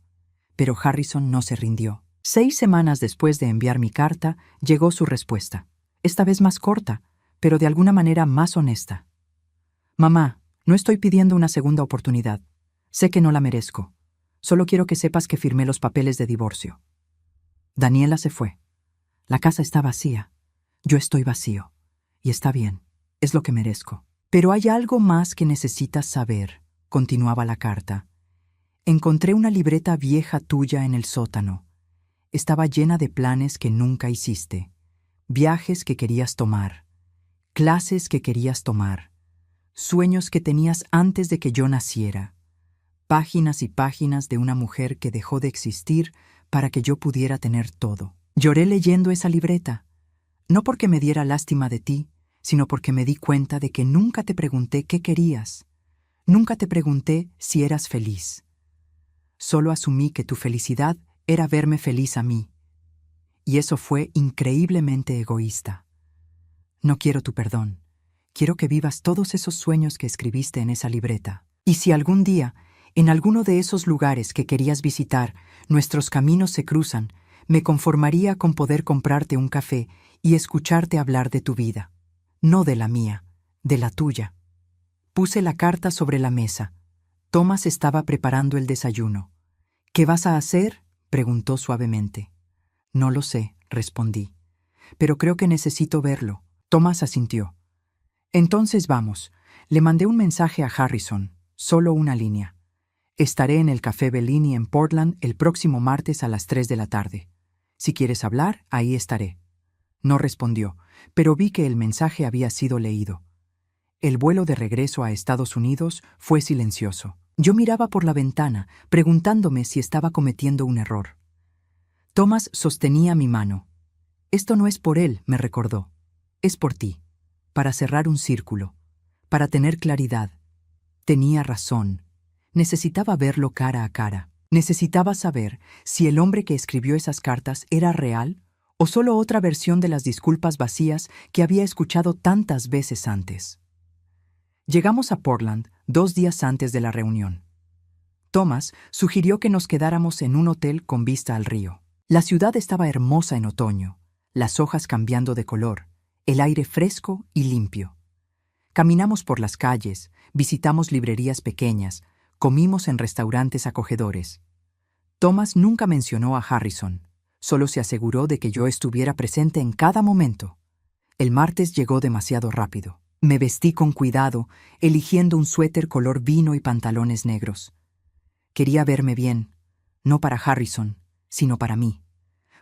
Pero Harrison no se rindió. 6 semanas después de enviar mi carta, llegó su respuesta. Esta vez más corta, pero de alguna manera más honesta. Mamá, no estoy pidiendo una segunda oportunidad. Sé que no la merezco. Solo quiero que sepas que firmé los papeles de divorcio. Daniela se fue. La casa está vacía. Yo estoy vacío. Y está bien. Es lo que merezco. Pero hay algo más que necesitas saber, continuaba la carta. Encontré una libreta vieja tuya en el sótano. Estaba llena de planes que nunca hiciste, viajes que querías tomar, clases que querías tomar, sueños que tenías antes de que yo naciera, páginas y páginas de una mujer que dejó de existir para que yo pudiera tener todo. Lloré leyendo esa libreta, no porque me diera lástima de ti, sino porque me di cuenta de que nunca te pregunté qué querías. Nunca te pregunté si eras feliz. Solo asumí que tu felicidad era verme feliz a mí. Y eso fue increíblemente egoísta. No quiero tu perdón. Quiero que vivas todos esos sueños que escribiste en esa libreta. Y si algún día, en alguno de esos lugares que querías visitar, nuestros caminos se cruzan, me conformaría con poder comprarte un café y escucharte hablar de tu vida. No de la mía, de la tuya. Puse la carta sobre la mesa. Thomas estaba preparando el desayuno. ¿Qué vas a hacer?, preguntó suavemente. No lo sé, respondí. Pero creo que necesito verlo. Thomas asintió. Entonces vamos. Le mandé un mensaje a Harrison, solo una línea. Estaré en el Café Bellini en Portland el próximo martes a las 3 de la tarde. Si quieres hablar, ahí estaré. No respondió, pero vi que el mensaje había sido leído. El vuelo de regreso a Estados Unidos fue silencioso. Yo miraba por la ventana, preguntándome si estaba cometiendo un error. Thomas sostenía mi mano. Esto no es por él, me recordó. Es por ti. Para cerrar un círculo. Para tener claridad. Tenía razón. Necesitaba verlo cara a cara. Necesitaba saber si el hombre que escribió esas cartas era real o solo otra versión de las disculpas vacías que había escuchado tantas veces antes. Llegamos a Portland 2 días antes de la reunión. Thomas sugirió que nos quedáramos en un hotel con vista al río. La ciudad estaba hermosa en otoño, las hojas cambiando de color, el aire fresco y limpio. Caminamos por las calles, visitamos librerías pequeñas, comimos en restaurantes acogedores. Thomas nunca mencionó a Harrison, solo se aseguró de que yo estuviera presente en cada momento. El martes llegó demasiado rápido. Me vestí con cuidado, eligiendo un suéter color vino y pantalones negros. Quería verme bien, no para Harrison, sino para mí,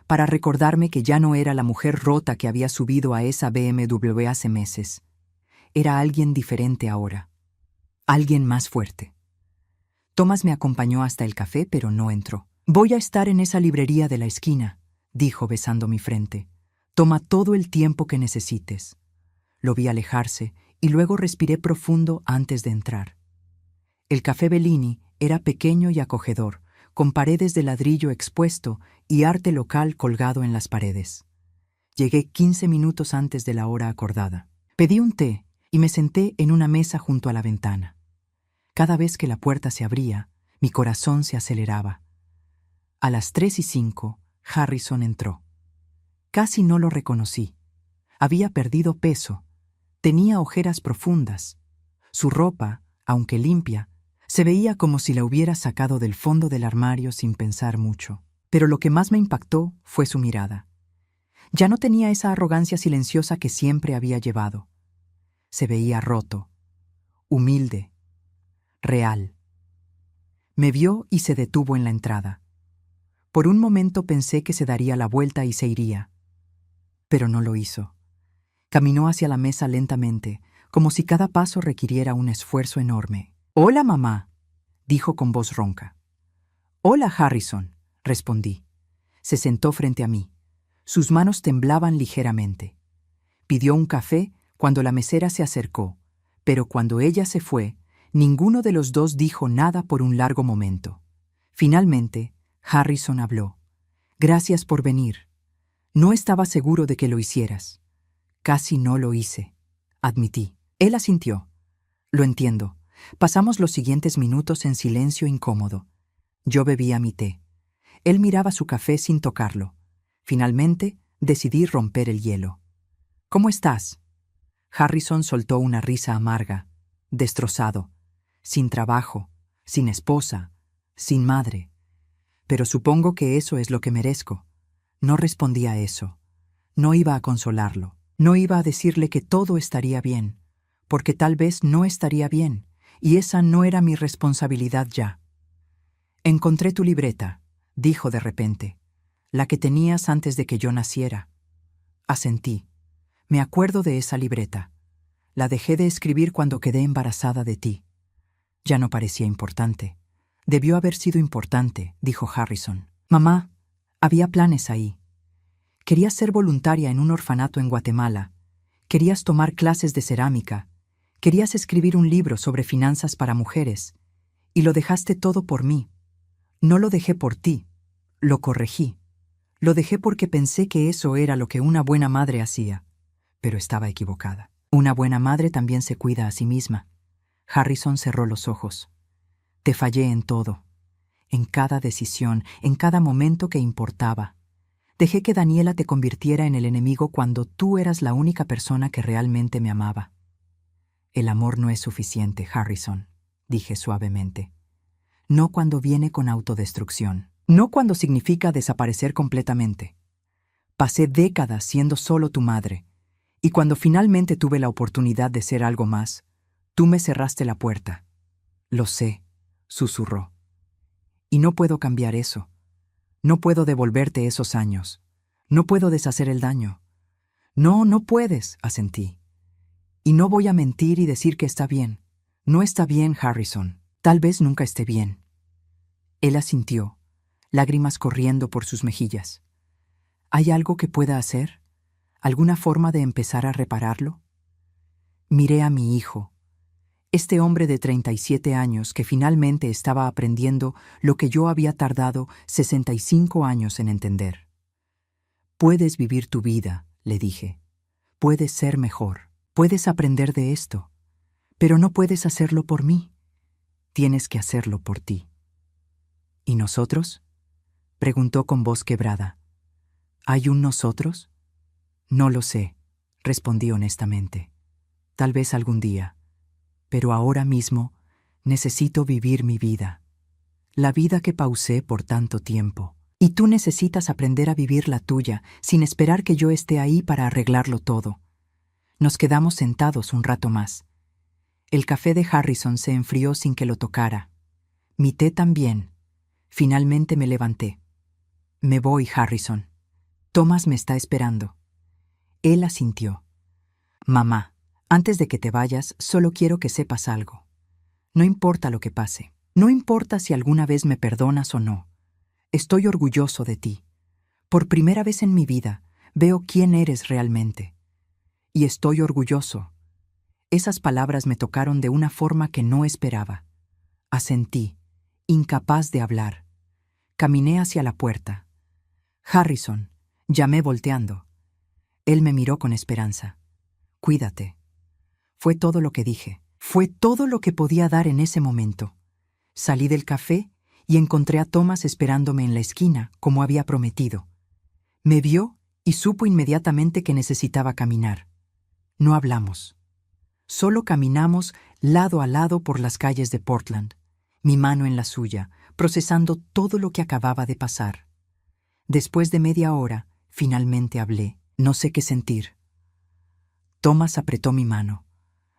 para recordarme que ya no era la mujer rota que había subido a esa BMW hace meses. Era alguien diferente ahora, alguien más fuerte. Thomas me acompañó hasta el café, pero no entró. «Voy a estar en esa librería de la esquina», dijo besando mi frente. «Toma todo el tiempo que necesites». Lo vi alejarse y luego respiré profundo antes de entrar. El Café Bellini era pequeño y acogedor, con paredes de ladrillo expuesto y arte local colgado en las paredes. Llegué 15 minutos antes de la hora acordada. Pedí un té y me senté en una mesa junto a la ventana. Cada vez que la puerta se abría, mi corazón se aceleraba. A las 3:05, Harrison entró. Casi no lo reconocí. Había perdido peso. Tenía ojeras profundas. Su ropa, aunque limpia, se veía como si la hubiera sacado del fondo del armario sin pensar mucho. Pero lo que más me impactó fue su mirada. Ya no tenía esa arrogancia silenciosa que siempre había llevado. Se veía roto, humilde, real. Me vio y se detuvo en la entrada. Por un momento pensé que se daría la vuelta y se iría. Pero no lo hizo. Caminó hacia la mesa lentamente, como si cada paso requiriera un esfuerzo enorme. «Hola, mamá», dijo con voz ronca. «Hola, Harrison», respondí. Se sentó frente a mí. Sus manos temblaban ligeramente. Pidió un café cuando la mesera se acercó, pero cuando ella se fue, ninguno de los dos dijo nada por un largo momento. Finalmente, Harrison habló. «Gracias por venir. No estaba seguro de que lo hicieras». «Casi no lo hice», admití. Él asintió. «Lo entiendo». Pasamos los siguientes minutos en silencio incómodo. Yo bebía mi té. Él miraba su café sin tocarlo. Finalmente, decidí romper el hielo. «¿Cómo estás?» Harrison soltó una risa amarga, destrozado, sin trabajo, sin esposa, sin madre. «Pero supongo que eso es lo que merezco». No respondí a eso. No iba a consolarlo. No iba a decirle que todo estaría bien, porque tal vez no estaría bien, y esa no era mi responsabilidad ya. «Encontré tu libreta», dijo de repente, «la que tenías antes de que yo naciera». Asentí. Me acuerdo de esa libreta. La dejé de escribir cuando quedé embarazada de ti. Ya no parecía importante. «Debió haber sido importante», dijo Harrison. «Mamá, había planes ahí. Querías ser voluntaria en un orfanato en Guatemala. Querías tomar clases de cerámica. Querías escribir un libro sobre finanzas para mujeres. Y lo dejaste todo por mí. No lo dejé por ti. Lo corregí. Lo dejé porque pensé que eso era lo que una buena madre hacía. Pero estaba equivocada. Una buena madre también se cuida a sí misma». Harrison cerró los ojos. «Te fallé en todo. En cada decisión, en cada momento que importaba. Dejé que Daniela te convirtiera en el enemigo cuando tú eras la única persona que realmente me amaba». «El amor no es suficiente, Harrison», dije suavemente. «No cuando viene con autodestrucción. No cuando significa desaparecer completamente. Pasé décadas siendo solo tu madre, y cuando finalmente tuve la oportunidad de ser algo más, tú me cerraste la puerta». «Lo sé», susurró. «Y no puedo cambiar eso. No puedo devolverte esos años. No puedo deshacer el daño». «No, no puedes», asentí. «Y no voy a mentir y decir que está bien. No está bien, Harrison. Tal vez nunca esté bien». Él asintió, lágrimas corriendo por sus mejillas. «¿Hay algo que pueda hacer? ¿Alguna forma de empezar a repararlo?» Miré a mi hijo, este hombre de 37 años que finalmente estaba aprendiendo lo que yo había tardado 65 años en entender. «Puedes vivir tu vida», le dije. «Puedes ser mejor. Puedes aprender de esto. Pero no puedes hacerlo por mí. Tienes que hacerlo por ti». «¿Y nosotros?», preguntó con voz quebrada. «¿Hay un nosotros?» «No lo sé», respondí honestamente. «Tal vez algún día. Pero ahora mismo necesito vivir mi vida. La vida que pausé por tanto tiempo. Y tú necesitas aprender a vivir la tuya sin esperar que yo esté ahí para arreglarlo todo». Nos quedamos sentados un rato más. El café de Harrison se enfrió sin que lo tocara. Mi té también. Finalmente me levanté. «Me voy, Harrison. Thomas me está esperando». Él asintió. «Mamá, antes de que te vayas, solo quiero que sepas algo. No importa lo que pase. No importa si alguna vez me perdonas o no. Estoy orgulloso de ti. Por primera vez en mi vida, veo quién eres realmente. Y estoy orgulloso». Esas palabras me tocaron de una forma que no esperaba. Asentí, incapaz de hablar. Caminé hacia la puerta. «Harrison», llamé volteando. Él me miró con esperanza. «Cuídate». Fue todo lo que dije. Fue todo lo que podía dar en ese momento. Salí del café y encontré a Thomas esperándome en la esquina, como había prometido. Me vio y supo inmediatamente que necesitaba caminar. No hablamos. Solo caminamos lado a lado por las calles de Portland, mi mano en la suya, procesando todo lo que acababa de pasar. Después de media hora, finalmente hablé. No sé qué sentir. Thomas apretó mi mano.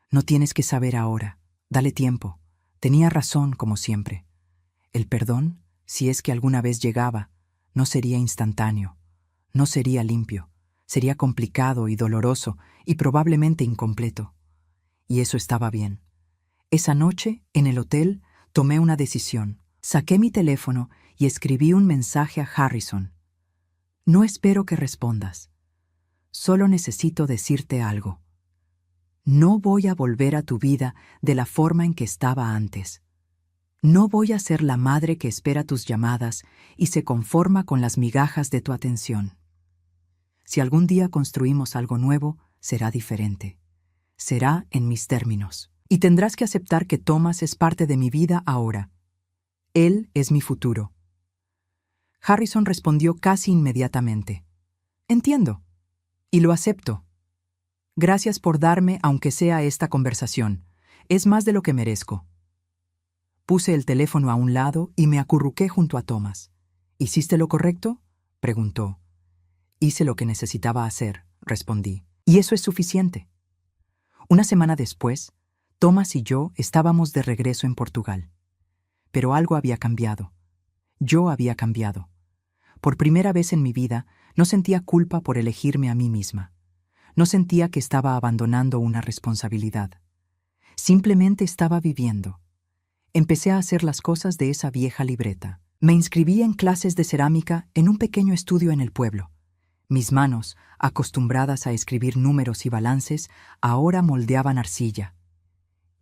No tienes que saber ahora. Dale tiempo. Tenía razón, como siempre. El perdón, si es que alguna vez llegaba, no sería instantáneo. No sería limpio. Sería complicado y doloroso y probablemente incompleto. Y eso estaba bien. Esa noche, en el hotel, tomé una decisión. Saqué mi teléfono y escribí un mensaje a Harrison. No espero que respondas. Solo necesito decirte algo. No voy a volver a tu vida de la forma en que estaba antes. No voy a ser la madre que espera tus llamadas y se conforma con las migajas de tu atención. Si algún día construimos algo nuevo, será diferente. Será en mis términos. Y tendrás que aceptar que Thomas es parte de mi vida ahora. Él es mi futuro. Harrison respondió casi inmediatamente. Entiendo. Y lo acepto. Gracias por darme, aunque sea esta conversación. Es más de lo que merezco. Puse el teléfono a un lado y me acurruqué junto a Thomas. ¿Hiciste lo correcto?, preguntó. Hice lo que necesitaba hacer, respondí. Y eso es suficiente. Una semana después, Thomas y yo estábamos de regreso en Portugal. Pero algo había cambiado. Yo había cambiado. Por primera vez en mi vida, no sentía culpa por elegirme a mí misma. No sentía que estaba abandonando una responsabilidad. Simplemente estaba viviendo. Empecé a hacer las cosas de esa vieja libreta. Me inscribí en clases de cerámica en un pequeño estudio en el pueblo. Mis manos, acostumbradas a escribir números y balances, ahora moldeaban arcilla.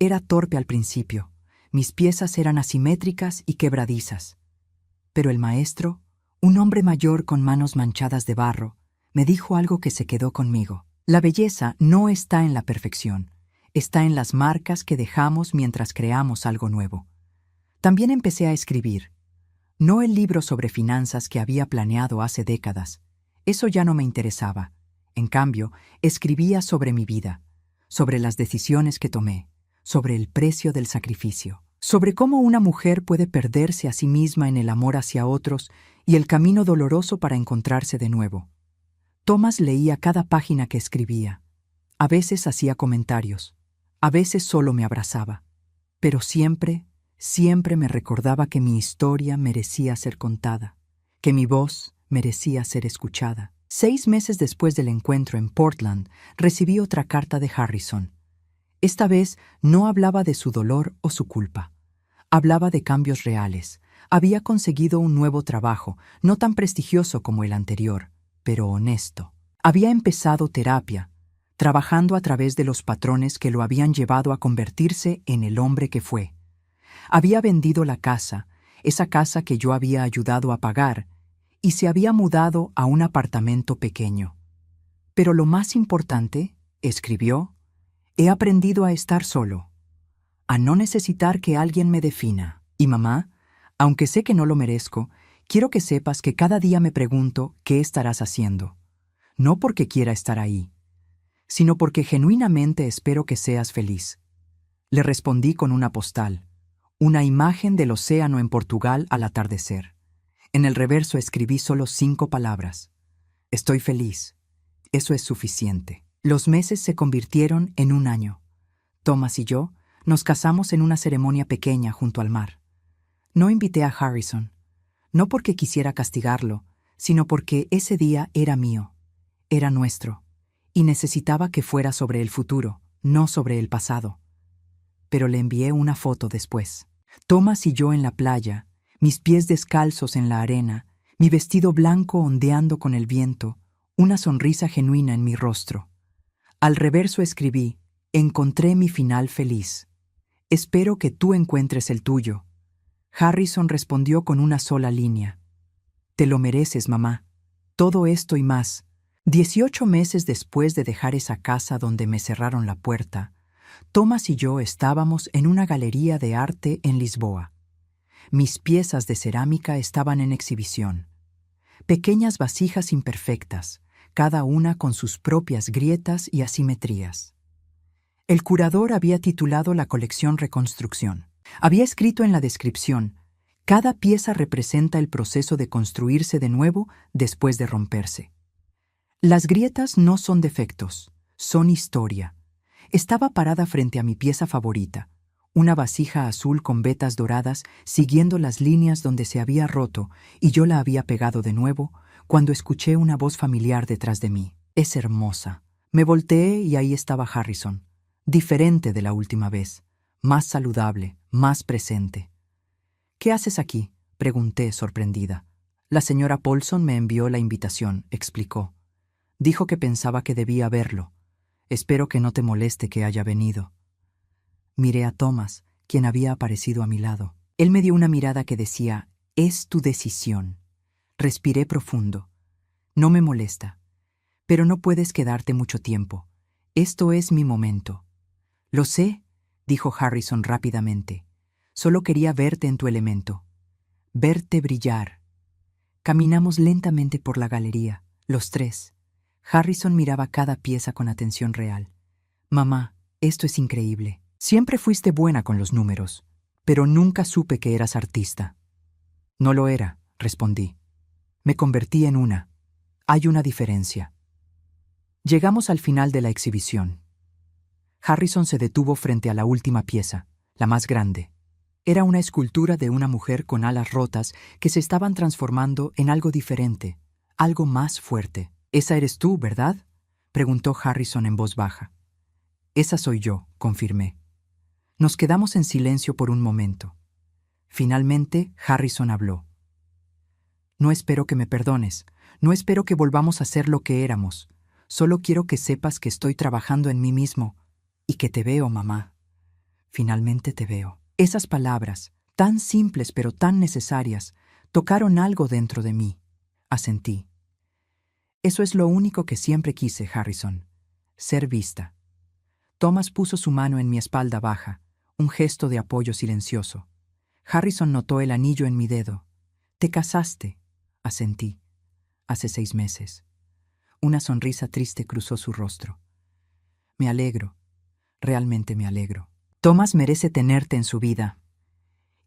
Era torpe al principio. Mis piezas eran asimétricas y quebradizas. Pero el maestro, un hombre mayor con manos manchadas de barro, me dijo algo que se quedó conmigo. La belleza no está en la perfección, está en las marcas que dejamos mientras creamos algo nuevo. También empecé a escribir. No el libro sobre finanzas que había planeado hace décadas. Eso ya no me interesaba. En cambio, escribía sobre mi vida, sobre las decisiones que tomé, sobre el precio del sacrificio, sobre cómo una mujer puede perderse a sí misma en el amor hacia otros y el camino doloroso para encontrarse de nuevo. Thomas leía cada página que escribía. A veces hacía comentarios, a veces solo me abrazaba, pero siempre me recordaba que mi historia merecía ser contada, que mi voz merecía ser escuchada. 6 meses después del encuentro en Portland, recibí otra carta de Harrison. Esta vez no hablaba de su dolor o su culpa. Hablaba de cambios reales. Había conseguido un nuevo trabajo, no tan prestigioso como el anterior, pero honesto. Había empezado terapia, trabajando a través de los patrones que lo habían llevado a convertirse en el hombre que fue. Había vendido la casa, esa casa que yo había ayudado a pagar, y se había mudado a un apartamento pequeño. Pero lo más importante, escribió, he aprendido a estar solo, a no necesitar que alguien me defina. Y mamá, aunque sé que no lo merezco, quiero que sepas que cada día me pregunto qué estarás haciendo. No porque quiera estar ahí, sino porque genuinamente espero que seas feliz. Le respondí con una postal, una imagen del océano en Portugal al atardecer. En el reverso escribí solo 5 palabras. Estoy feliz. Eso es suficiente. Los meses se convirtieron en un año. Thomas y yo nos casamos en una ceremonia pequeña junto al mar. No invité a Harrison, no porque quisiera castigarlo, sino porque ese día era mío, era nuestro, y necesitaba que fuera sobre el futuro, no sobre el pasado. Pero le envié una foto después. Thomas y yo en la playa, mis pies descalzos en la arena, mi vestido blanco ondeando con el viento, una sonrisa genuina en mi rostro. Al reverso escribí, encontré mi final feliz. Espero que tú encuentres el tuyo. Harrison respondió con una sola línea. Te lo mereces, mamá. Todo esto y más. 18 meses después de dejar esa casa donde me cerraron la puerta, Thomas y yo estábamos en una galería de arte en Lisboa. Mis piezas de cerámica estaban en exhibición. Pequeñas vasijas imperfectas, cada una con sus propias grietas y asimetrías. El curador había titulado la colección Reconstrucción. Había escrito en la descripción: cada pieza representa el proceso de construirse de nuevo después de romperse. Las grietas no son defectos, son historia. Estaba parada frente a mi pieza favorita, una vasija azul con vetas doradas siguiendo las líneas donde se había roto y yo la había pegado de nuevo cuando escuché una voz familiar detrás de mí. «Es hermosa». Me volteé y ahí estaba Harrison, diferente de la última vez, más saludable, más presente. «¿Qué haces aquí?», pregunté, sorprendida. «La señora Paulson me envió la invitación», explicó. «Dijo que pensaba que debía verlo. Espero que no te moleste que haya venido». Miré a Thomas, quien había aparecido a mi lado. Él me dio una mirada que decía: «Es tu decisión». Respiré profundo. «No me molesta. Pero no puedes quedarte mucho tiempo. Esto es mi momento». «Lo sé», dijo Harrison rápidamente. «Solo quería verte en tu elemento. Verte brillar». Caminamos lentamente por la galería, los tres. Harrison miraba cada pieza con atención real. «Mamá, esto es increíble. Siempre fuiste buena con los números, pero nunca supe que eras artista». «No lo era», respondí. «Me convertí en una. Hay una diferencia». Llegamos al final de la exhibición. Harrison se detuvo frente a la última pieza, la más grande. Era una escultura de una mujer con alas rotas que se estaban transformando en algo diferente, algo más fuerte. «Esa eres tú, ¿verdad?», preguntó Harrison en voz baja. «Esa soy yo», confirmé. Nos quedamos en silencio por un momento. Finalmente, Harrison habló. «No espero que me perdones, no espero que volvamos a ser lo que éramos. Solo quiero que sepas que estoy trabajando en mí mismo y que te veo, mamá. Finalmente te veo». Esas palabras, tan simples pero tan necesarias, tocaron algo dentro de mí. Asentí. «Eso es lo único que siempre quise, Harrison. Ser vista». Thomas puso su mano en mi espalda baja, un gesto de apoyo silencioso. Harrison notó el anillo en mi dedo. «Te casaste», asentí. «Hace 6 meses». Una sonrisa triste cruzó su rostro. «Me alegro, realmente me alegro. Thomas merece tenerte en su vida.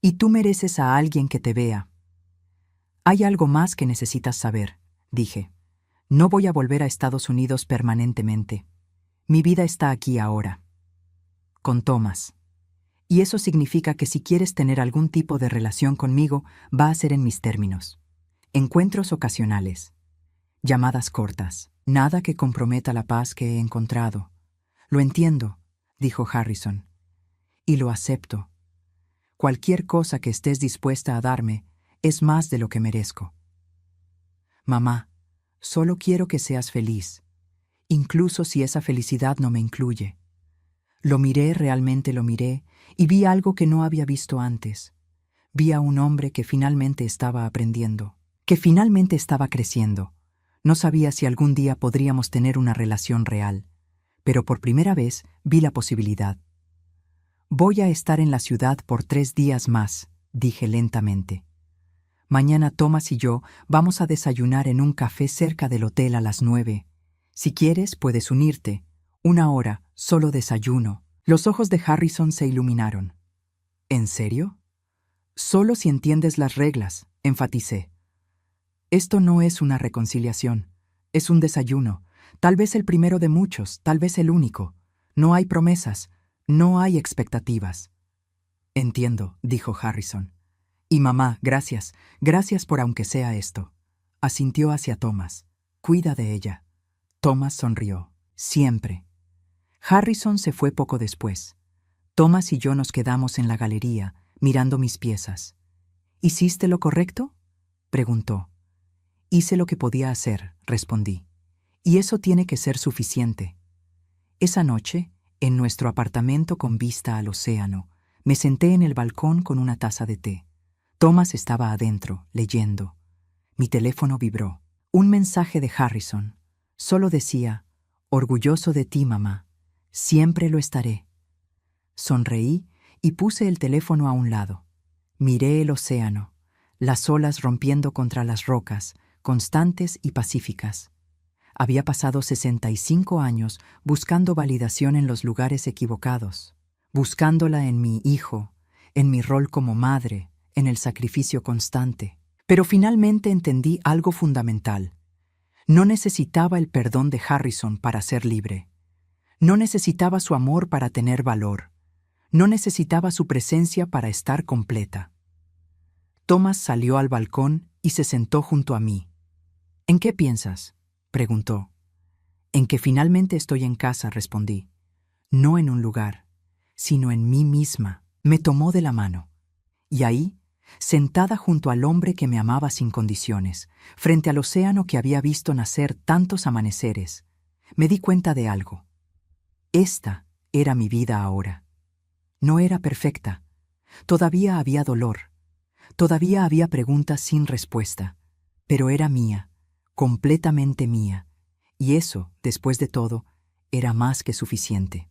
Y tú mereces a alguien que te vea». «Hay algo más que necesitas saber», dije. «No voy a volver a Estados Unidos permanentemente. Mi vida está aquí ahora. Con Thomas. Y eso significa que si quieres tener algún tipo de relación conmigo, va a ser en mis términos. Encuentros ocasionales. Llamadas cortas. Nada que comprometa la paz que he encontrado». «Lo entiendo», dijo Harrison. «Y lo acepto. Cualquier cosa que estés dispuesta a darme es más de lo que merezco». «Mamá, solo quiero que seas feliz, incluso si esa felicidad no me incluye». Lo miré, realmente lo miré, y vi algo que no había visto antes. Vi a un hombre que finalmente estaba aprendiendo, que finalmente estaba creciendo. No sabía si algún día podríamos tener una relación real, pero por primera vez vi la posibilidad. «Voy a estar en la ciudad por 3 días más», dije lentamente. «Mañana Thomas y yo vamos a desayunar en un café cerca del hotel a las 9. Si quieres, puedes unirte. 1 hora, solo desayuno». Los ojos de Harrison se iluminaron. «¿En serio?». «Solo si entiendes las reglas», enfaticé. «Esto no es una reconciliación. Es un desayuno. Tal vez el primero de muchos, tal vez el único. No hay promesas, no hay expectativas». «Entiendo», dijo Harrison. «Y mamá, gracias. Gracias por aunque sea esto». Asintió hacia Thomas. «Cuida de ella». Thomas sonrió. «Siempre». Harrison se fue poco después. Thomas y yo nos quedamos en la galería, mirando mis piezas. «¿Hiciste lo correcto?», preguntó. «Hice lo que podía hacer», respondí. «Y eso tiene que ser suficiente». Esa noche, en nuestro apartamento con vista al océano, me senté en el balcón con una taza de té. Thomas estaba adentro, leyendo. Mi teléfono vibró. Un mensaje de Harrison. Solo decía: «Orgulloso de ti, mamá. Siempre lo estaré». Sonreí y puse el teléfono a un lado. Miré el océano, las olas rompiendo contra las rocas, constantes y pacíficas. Había pasado 65 años buscando validación en los lugares equivocados, buscándola en mi hijo, en mi rol como madre, en el sacrificio constante. Pero finalmente entendí algo fundamental. No necesitaba el perdón de Harrison para ser libre. No necesitaba su amor para tener valor. No necesitaba su presencia para estar completa. Thomas salió al balcón y se sentó junto a mí. ¿En qué piensas?, preguntó. En que finalmente estoy en casa, respondí. No en un lugar, sino en mí misma. Me tomó de la mano. Y ahí, sentada junto al hombre que me amaba sin condiciones, frente al océano que había visto nacer tantos amaneceres, me di cuenta de algo. Esta era mi vida ahora. No era perfecta. Todavía había dolor. Todavía había preguntas sin respuesta. Pero era mía, completamente mía. Y eso, después de todo, era más que suficiente.